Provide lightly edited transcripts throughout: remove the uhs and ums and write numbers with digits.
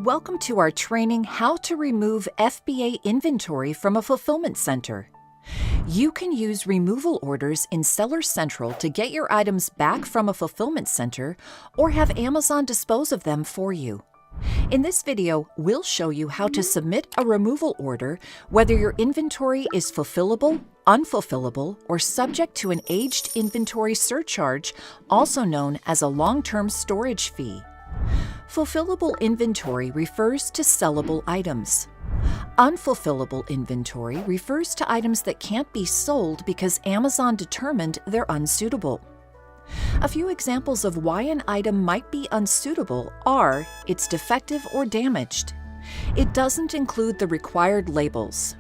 Welcome to our training, How to Remove FBA Inventory from a Fulfillment Center. You can use removal orders in Seller Central to get your items back from a fulfillment center or have Amazon dispose of them for you. In this video, we'll show you how to submit a removal order, whether your inventory is fulfillable, unfulfillable, or subject to an aged inventory surcharge, also known as a long-term storage fee. Fulfillable inventory refers to sellable items. Unfulfillable inventory refers to items that can't be sold because Amazon determined they're unsuitable. A few examples of why an item might be unsuitable are it's defective or damaged. It doesn't include the required labels.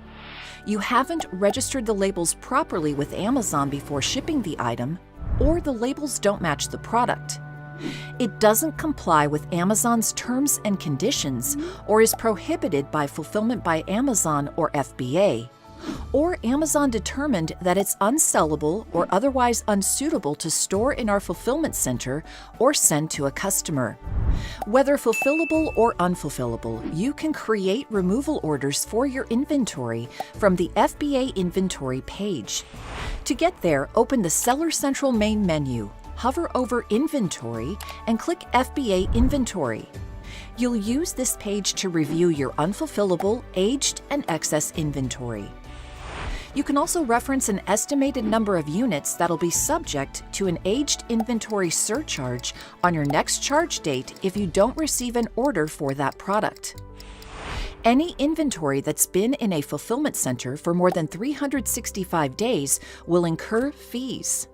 You haven't registered the labels properly with Amazon before shipping the item, or the labels don't match the product. It doesn't comply with Amazon's terms and conditions or is prohibited by Fulfillment by Amazon or FBA, or Amazon determined that it's unsellable or otherwise unsuitable to store in our fulfillment center or send to a customer. Whether fulfillable or unfulfillable, you can create removal orders for your inventory from the FBA inventory page. To get there, open the Seller Central main menu. Hover over Inventory and click FBA Inventory. You'll use this page to review your unfulfillable, aged, and excess inventory. You can also reference an estimated number of units that'll be subject to an aged inventory surcharge on your next charge date if you don't receive an order for that product. Any inventory that's been in a fulfillment center for more than 365 days will incur fees.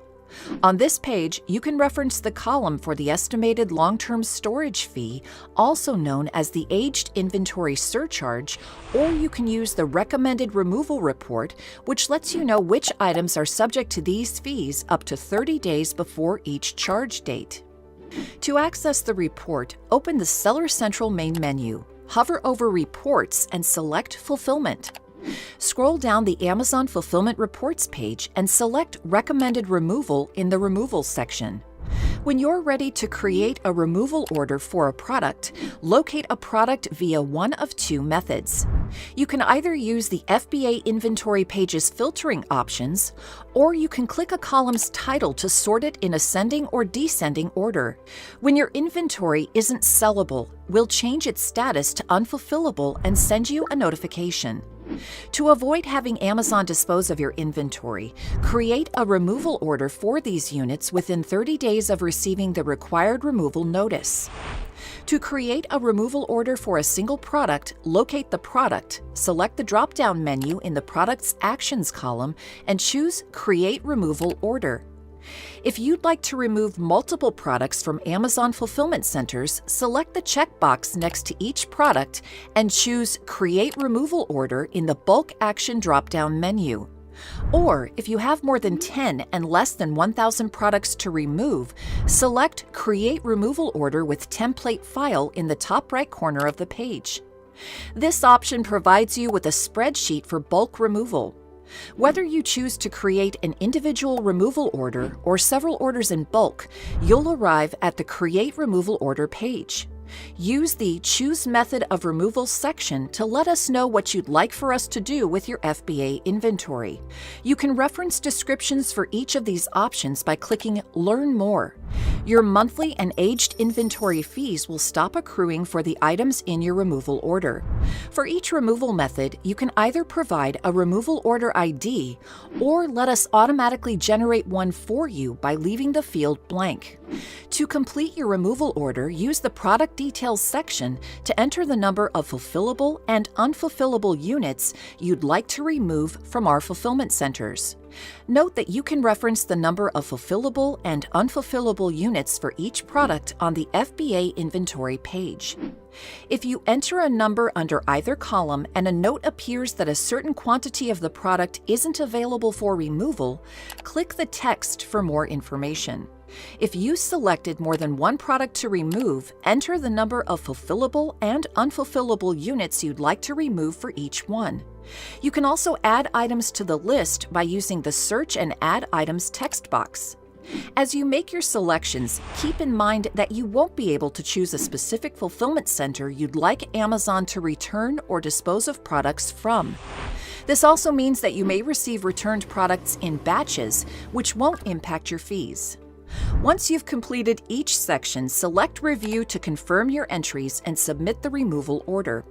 On this page, you can reference the column for the estimated long-term storage fee, also known as the aged inventory surcharge, or you can use the recommended removal report, which lets you know which items are subject to these fees up to 30 days before each charge date. To access the report, open the Seller Central main menu, hover over Reports and select Fulfillment. Scroll down the Amazon Fulfillment Reports page and select Recommended Removal in the Removal section. When you're ready to create a removal order for a product, locate a product via one of two methods. You can either use the FBA inventory page's filtering options, or you can click a column's title to sort it in ascending or descending order. When your inventory isn't sellable, we'll change its status to unfulfillable and send you a notification. To avoid having Amazon dispose of your inventory, create a removal order for these units within 30 days of receiving the required removal notice. To create a removal order for a single product, locate the product, select the drop-down menu in the Product's Actions column, and choose Create Removal Order. If you'd like to remove multiple products from Amazon fulfillment centers, select the checkbox next to each product and choose Create Removal Order in the Bulk Action drop-down menu. Or, if you have more than 10 and less than 1,000 products to remove, select Create Removal Order with Template File in the top right corner of the page. This option provides you with a spreadsheet for bulk removal. Whether you choose to create an individual removal order or several orders in bulk, you'll arrive at the Create Removal Order page. Use the Choose Method of Removal section to let us know what you'd like for us to do with your FBA inventory. You can reference descriptions for each of these options by clicking Learn More. Your monthly and aged inventory fees will stop accruing for the items in your removal order. For each removal method, you can either provide a removal order ID or let us automatically generate one for you by leaving the field blank. To complete your removal order, use the Product Details section to enter the number of fulfillable and unfulfillable units you'd like to remove from our fulfillment centers. Note that you can reference the number of fulfillable and unfulfillable units for each product on the FBA inventory page. If you enter a number under either column and a note appears that a certain quantity of the product isn't available for removal, click the text for more information. If you selected more than one product to remove, enter the number of fulfillable and unfulfillable units you'd like to remove for each one. You can also add items to the list by using the Search and Add Items text box. As you make your selections, keep in mind that you won't be able to choose a specific fulfillment center you'd like Amazon to return or dispose of products from. This also means that you may receive returned products in batches, which won't impact your fees. Once you've completed each section, select Review to confirm your entries and submit the removal order.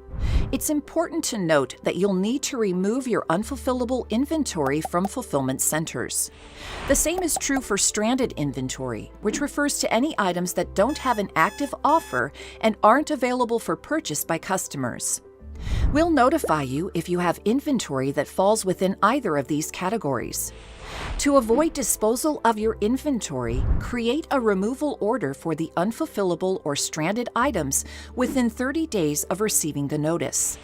It's important to note that you'll need to remove your unfulfillable inventory from fulfillment centers. The same is true for stranded inventory, which refers to any items that don't have an active offer and aren't available for purchase by customers. We'll notify you if you have inventory that falls within either of these categories. To avoid disposal of your inventory, create a removal order for the unfulfillable or stranded items within 30 days of receiving the notice.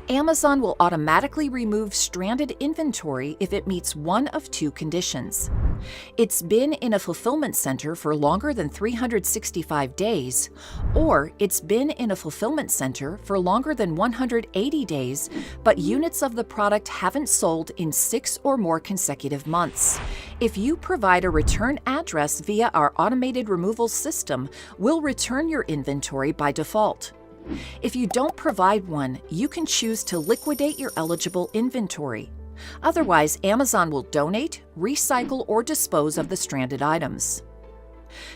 Amazon will automatically remove stranded inventory if it meets one of two conditions. It's been in a fulfillment center for longer than 365 days, or it's been in a fulfillment center for longer than 180 days, but units of the product haven't sold in 6 or more consecutive months. If you provide a return address via our automated removal system, we'll return your inventory by default. If you don't provide one, you can choose to liquidate your eligible inventory. Otherwise, Amazon will donate, recycle, or dispose of the stranded items.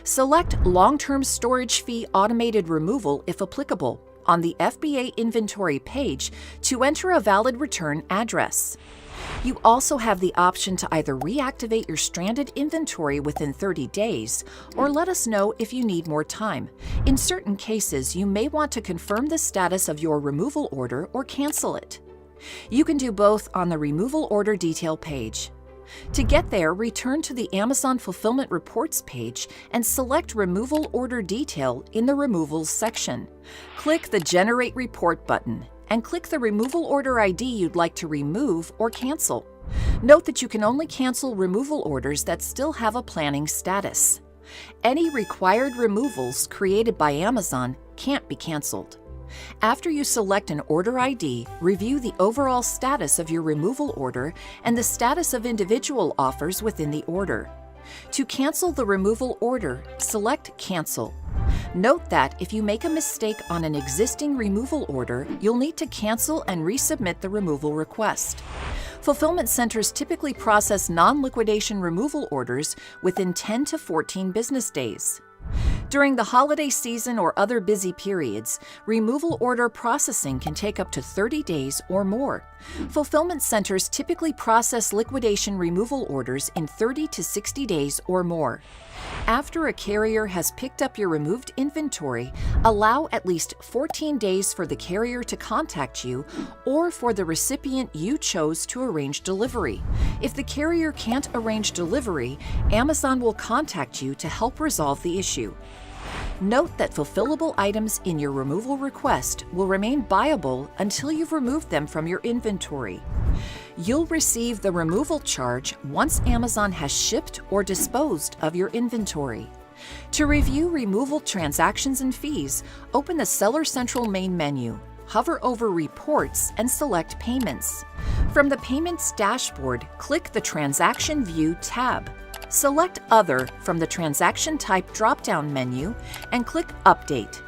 Select Long-Term Storage Fee Automated Removal if applicable on the FBA inventory page to enter a valid return address. You also have the option to either reactivate your stranded inventory within 30 days or let us know if you need more time. In certain cases, you may want to confirm the status of your removal order or cancel it. You can do both on the Removal Order Detail page. To get there, return to the Amazon Fulfillment Reports page and select Removal Order Detail in the Removals section. Click the Generate Report button and click the removal order ID you'd like to remove or cancel. Note that you can only cancel removal orders that still have a planning status. Any required removals created by Amazon can't be canceled. After you select an order ID, review the overall status of your removal order and the status of individual offers within the order. To cancel the removal order, select Cancel. Note that if you make a mistake on an existing removal order, you'll need to cancel and resubmit the removal request. Fulfillment centers typically process non-liquidation removal orders within 10 to 14 business days. During the holiday season or other busy periods, removal order processing can take up to 30 days or more. Fulfillment centers typically process liquidation removal orders in 30 to 60 days or more. After a carrier has picked up your removed inventory, allow at least 14 days for the carrier to contact you or for the recipient you chose to arrange delivery. If the carrier can't arrange delivery, Amazon will contact you to help resolve the issue. Note that fulfillable items in your removal request will remain buyable until you've removed them from your inventory. You'll receive the removal charge once Amazon has shipped or disposed of your inventory. To review removal transactions and fees, open the Seller Central main menu, hover over Reports, and select Payments. From the Payments dashboard, click the Transaction View tab. Select Other from the Transaction Type drop-down menu and click Update.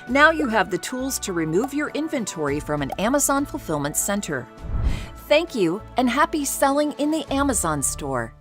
Now you have the tools to remove your inventory from an Amazon fulfillment center. Thank you, and happy selling in the Amazon store!